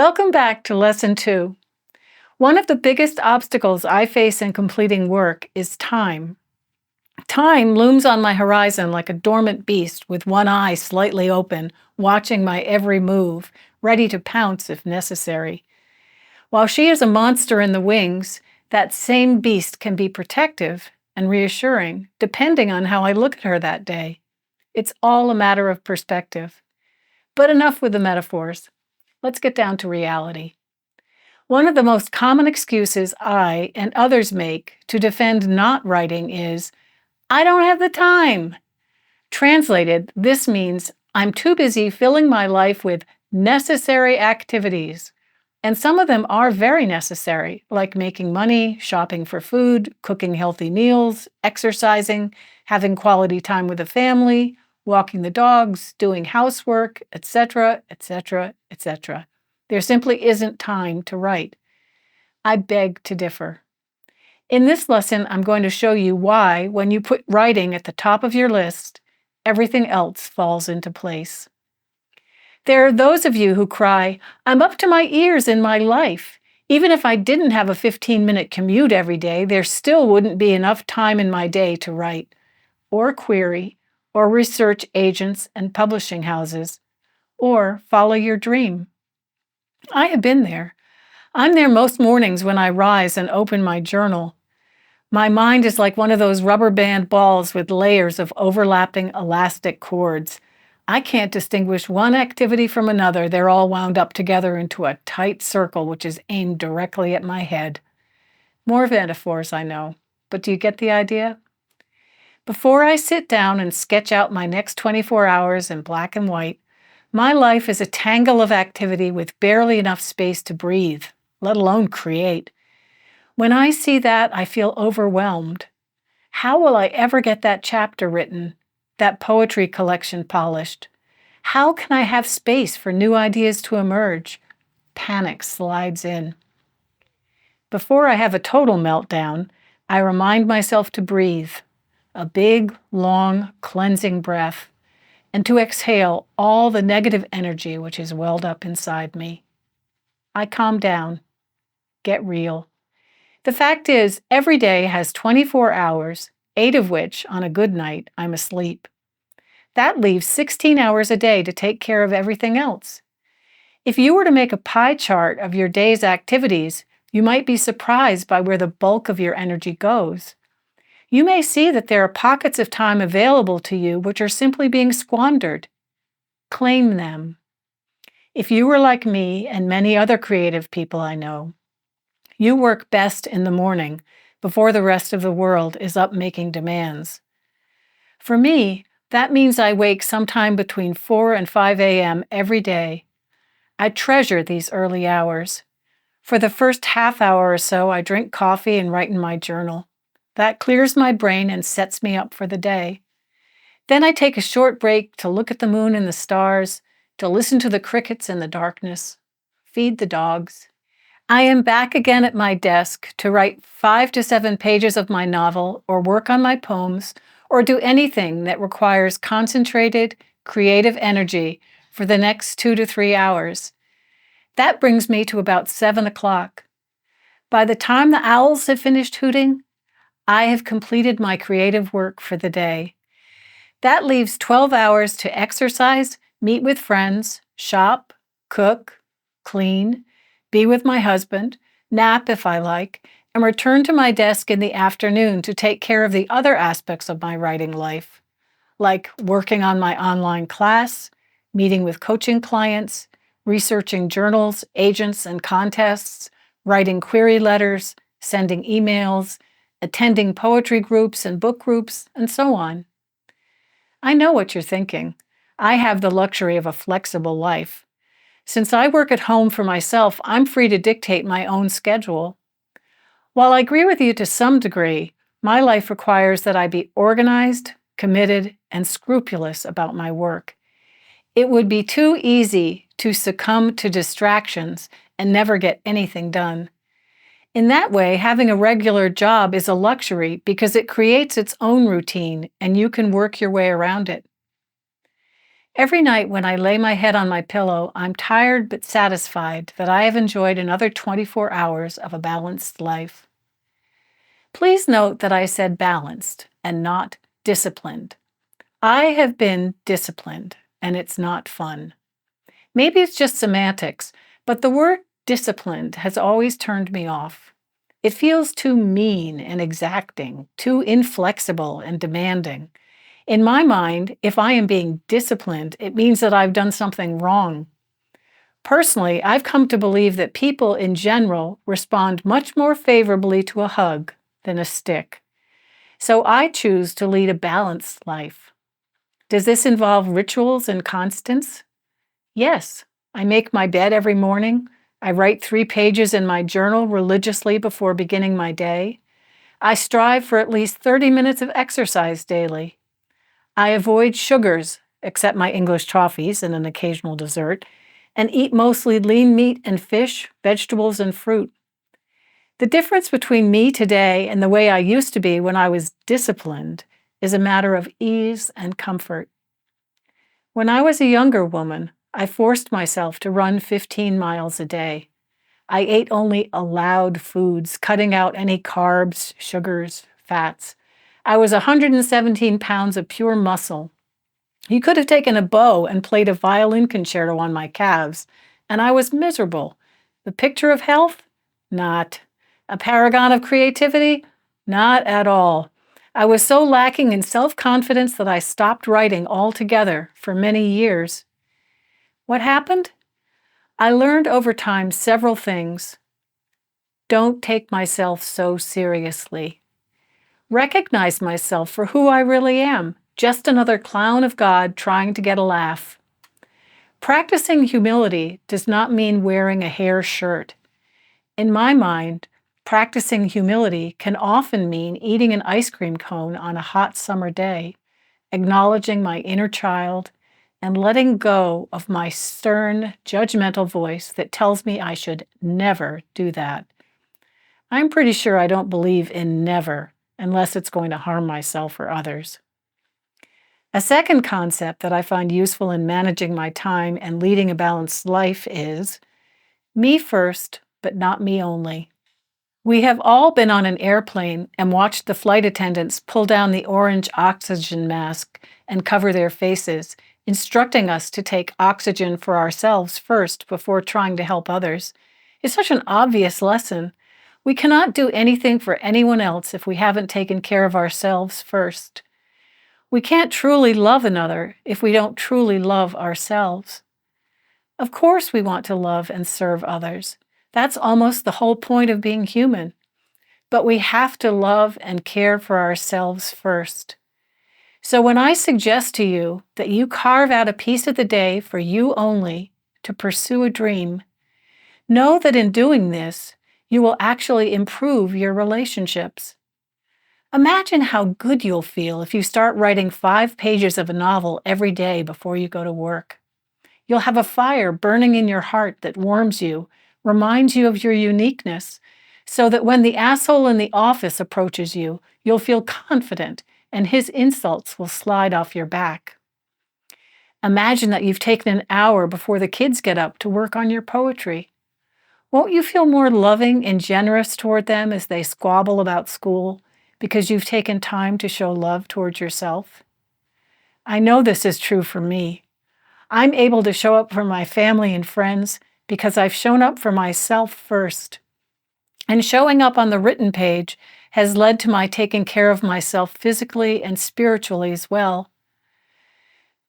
Welcome back to Lesson 2. One of the biggest obstacles I face in completing work is time. Time looms on my horizon like a dormant beast with one eye slightly open, watching my every move, ready to pounce if necessary. While she is a monster in the wings, that same beast can be protective and reassuring, depending on how I look at her that day. It's all a matter of perspective. But enough with the metaphors. Let's get down to reality. One of the most common excuses I and others make to defend not writing is, I don't have the time. Translated, this means I'm too busy filling my life with necessary activities. And some of them are very necessary, like making money, shopping for food, cooking healthy meals, exercising, having quality time with the family, walking the dogs, doing housework, etc., etc., etc. There simply isn't time to write. I beg to differ. In this lesson, I'm going to show you why, when you put writing at the top of your list, everything else falls into place. There are those of you who cry, I'm up to my ears in my life. Even if I didn't have a 15-minute commute every day, there still wouldn't be enough time in my day to write, or query, or research agents and publishing houses, or follow your dream. I have been there. I'm there most mornings when I rise and open my journal. My mind is like one of those rubber band balls with layers of overlapping elastic cords. I can't distinguish one activity from another. They're all wound up together into a tight circle which is aimed directly at my head. More metaphors, I know, but do you get the idea? Before I sit down and sketch out my next 24 hours in black and white, my life is a tangle of activity with barely enough space to breathe, let alone create. When I see that, I feel overwhelmed. How will I ever get that chapter written, that poetry collection polished? How can I have space for new ideas to emerge? Panic slides in. Before I have a total meltdown, I remind myself to breathe, a big, long, cleansing breath, and to exhale all the negative energy which is welled up inside me. I calm down, get real. The fact is, every day has 24 hours, 8 of which, on a good night, I'm asleep. That leaves 16 hours a day to take care of everything else. If you were to make a pie chart of your day's activities, you might be surprised by where the bulk of your energy goes. You may see that there are pockets of time available to you which are simply being squandered. Claim them. If you were like me and many other creative people I know, you work best in the morning, before the rest of the world is up making demands. For me, that means I wake sometime between 4 and 5 a.m. every day. I treasure these early hours. For the first half hour or so, I drink coffee and write in my journal. That clears my brain and sets me up for the day. Then I take a short break to look at the moon and the stars, to listen to the crickets in the darkness, feed the dogs. I am back again at my desk to write 5 to 7 pages of my novel, or work on my poems, or do anything that requires concentrated, creative energy for the next 2 to 3 hours. That brings me to about 7 o'clock. By the time the owls have finished hooting, I have completed my creative work for the day. That leaves 12 hours to exercise, meet with friends, shop, cook, clean, be with my husband, nap if I like, and return to my desk in the afternoon to take care of the other aspects of my writing life, like working on my online class, meeting with coaching clients, researching journals, agents, and contests, writing query letters, sending emails, attending poetry groups and book groups, and so on. I know what you're thinking. I have the luxury of a flexible life. Since I work at home for myself, I'm free to dictate my own schedule. While I agree with you to some degree, my life requires that I be organized, committed, and scrupulous about my work. It would be too easy to succumb to distractions and never get anything done. In that way, having a regular job is a luxury because it creates its own routine and you can work your way around it. Every night when I lay my head on my pillow, I'm tired but satisfied that I have enjoyed another 24 hours of a balanced life. Please note that I said balanced and not disciplined. I have been disciplined, and it's not fun. Maybe it's just semantics, but the word disciplined has always turned me off. It feels too mean and exacting, too inflexible and demanding. In my mind, if I am being disciplined, it means that I've done something wrong. Personally, I've come to believe that people in general respond much more favorably to a hug than a stick. So I choose to lead a balanced life. Does this involve rituals and constants? Yes. I make my bed every morning. I write 3 pages in my journal religiously before beginning my day. I strive for at least 30 minutes of exercise daily. I avoid sugars, except my English toffees and an occasional dessert, and eat mostly lean meat and fish, vegetables, and fruit. The difference between me today and the way I used to be when I was disciplined is a matter of ease and comfort. When I was a younger woman, I forced myself to run 15 miles a day. I ate only allowed foods, cutting out any carbs, sugars, fats. I was 117 pounds of pure muscle. You could have taken a bow and played a violin concerto on my calves, and I was miserable. The picture of health? Not. A paragon of creativity? Not at all. I was so lacking in self-confidence that I stopped writing altogether for many years. What happened? I learned over time several things. Don't take myself so seriously. Recognize myself for who I really am, just another clown of God trying to get a laugh. Practicing humility does not mean wearing a hair shirt. In my mind, practicing humility can often mean eating an ice cream cone on a hot summer day, acknowledging my inner child, and letting go of my stern, judgmental voice that tells me I should never do that. I'm pretty sure I don't believe in never, unless it's going to harm myself or others. A second concept that I find useful in managing my time and leading a balanced life is me first, but not me only. We have all been on an airplane and watched the flight attendants pull down the orange oxygen mask and cover their faces, instructing us to take oxygen for ourselves first before trying to help others. It's such an obvious lesson. We cannot do anything for anyone else if we haven't taken care of ourselves first. We can't truly love another if we don't truly love ourselves. Of course, we want to love and serve others. That's almost the whole point of being human. But we have to love and care for ourselves first. So when I suggest to you that you carve out a piece of the day for you only to pursue a dream, know that in doing this, you will actually improve your relationships. Imagine how good you'll feel if you start writing 5 pages of a novel every day before you go to work. You'll have a fire burning in your heart that warms you, reminds you of your uniqueness, so that when the asshole in the office approaches you, you'll feel confident and his insults will slide off your back. Imagine that you've taken an hour before the kids get up to work on your poetry. Won't you feel more loving and generous toward them as they squabble about school because you've taken time to show love towards yourself? I know this is true for me. I'm able to show up for my family and friends because I've shown up for myself first. And showing up on the written page has led to my taking care of myself physically and spiritually as well.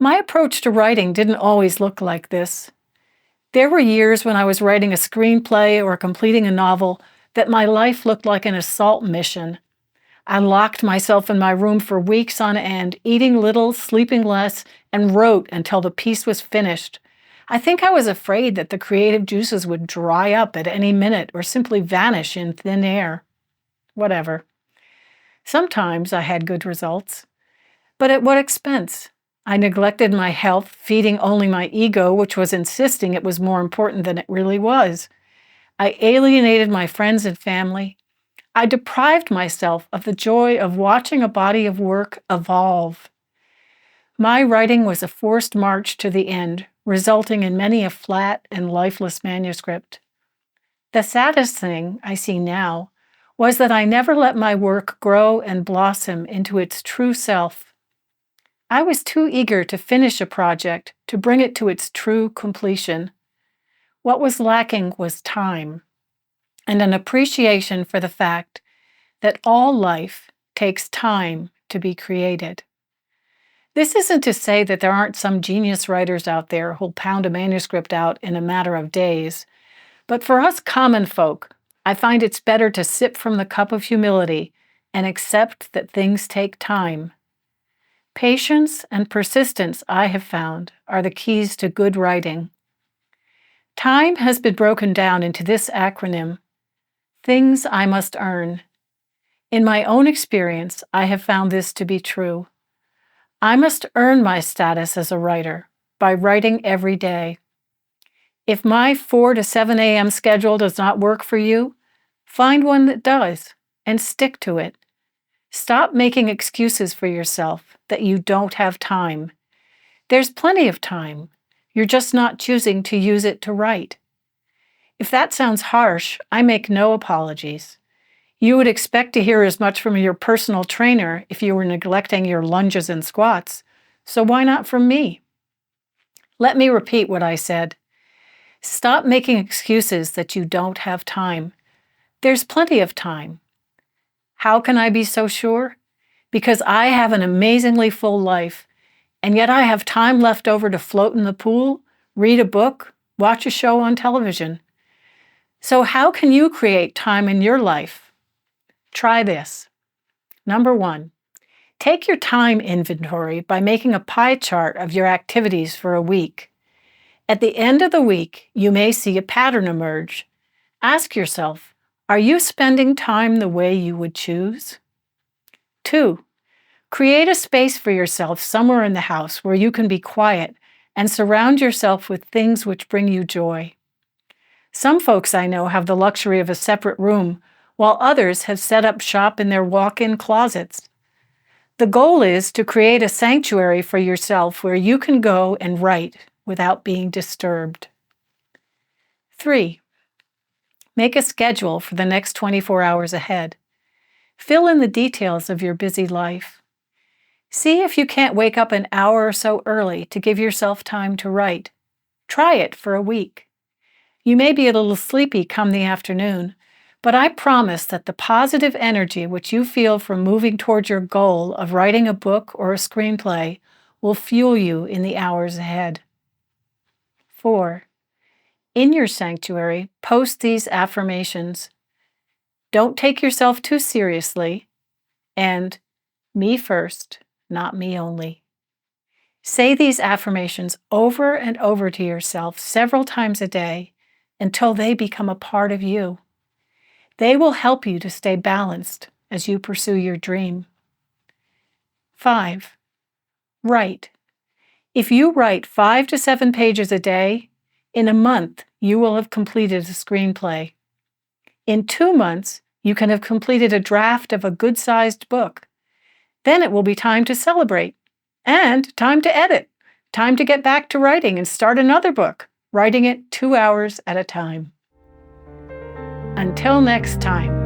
My approach to writing didn't always look like this. There were years when I was writing a screenplay or completing a novel that my life looked like an assault mission. I locked myself in my room for weeks on end, eating little, sleeping less, and wrote until the piece was finished. I think I was afraid that the creative juices would dry up at any minute or simply vanish in thin air. Whatever. Sometimes I had good results. But at what expense? I neglected my health, feeding only my ego, which was insisting it was more important than it really was. I alienated my friends and family. I deprived myself of the joy of watching a body of work evolve. My writing was a forced march to the end, resulting in many a flat and lifeless manuscript. The saddest thing I see now was that I never let my work grow and blossom into its true self. I was too eager to finish a project to bring it to its true completion. What was lacking was time and an appreciation for the fact that all life takes time to be created. This isn't to say that there aren't some genius writers out there who'll pound a manuscript out in a matter of days, but for us common folk, I find it's better to sip from the cup of humility and accept that things take time. Patience and persistence, I have found, are the keys to good writing. Time has been broken down into this acronym: things I must earn. In my own experience, I have found this to be true. I must earn my status as a writer by writing every day. If my 4 to 7 a.m. schedule does not work for you, find one that does and stick to it. Stop making excuses for yourself that you don't have time. There's plenty of time. You're just not choosing to use it to write. If that sounds harsh, I make no apologies. You would expect to hear as much from your personal trainer if you were neglecting your lunges and squats, so why not from me? Let me repeat what I said. Stop making excuses that you don't have time. There's plenty of time. How can I be so sure? Because I have an amazingly full life, and yet I have time left over to float in the pool, read a book, watch a show on television. So how can you create time in your life? Try this. Number 1, take your time inventory by making a pie chart of your activities for a week. At the end of the week, you may see a pattern emerge. Ask yourself, are you spending time the way you would choose? 2, create a space for yourself somewhere in the house where you can be quiet and surround yourself with things which bring you joy. Some folks I know have the luxury of a separate room, while others have set up shop in their walk-in closets. The goal is to create a sanctuary for yourself where you can go and write without being disturbed. 3, make a schedule for the next 24 hours ahead. Fill in the details of your busy life. See if you can't wake up an hour or so early to give yourself time to write. Try it for a week. You may be a little sleepy come the afternoon, but I promise that the positive energy which you feel from moving towards your goal of writing a book or a screenplay will fuel you in the hours ahead. 4, in your sanctuary, post these affirmations. Don't take yourself too seriously, and me first, not me only. Say these affirmations over and over to yourself several times a day until they become a part of you. They will help you to stay balanced as you pursue your dream. 5, write. If you write 5 to 7 pages a day, in a month you will have completed a screenplay. In 2 months, you can have completed a draft of a good-sized book. Then it will be time to celebrate, and time to edit, time to get back to writing and start another book, writing it 2 hours at a time. Until next time.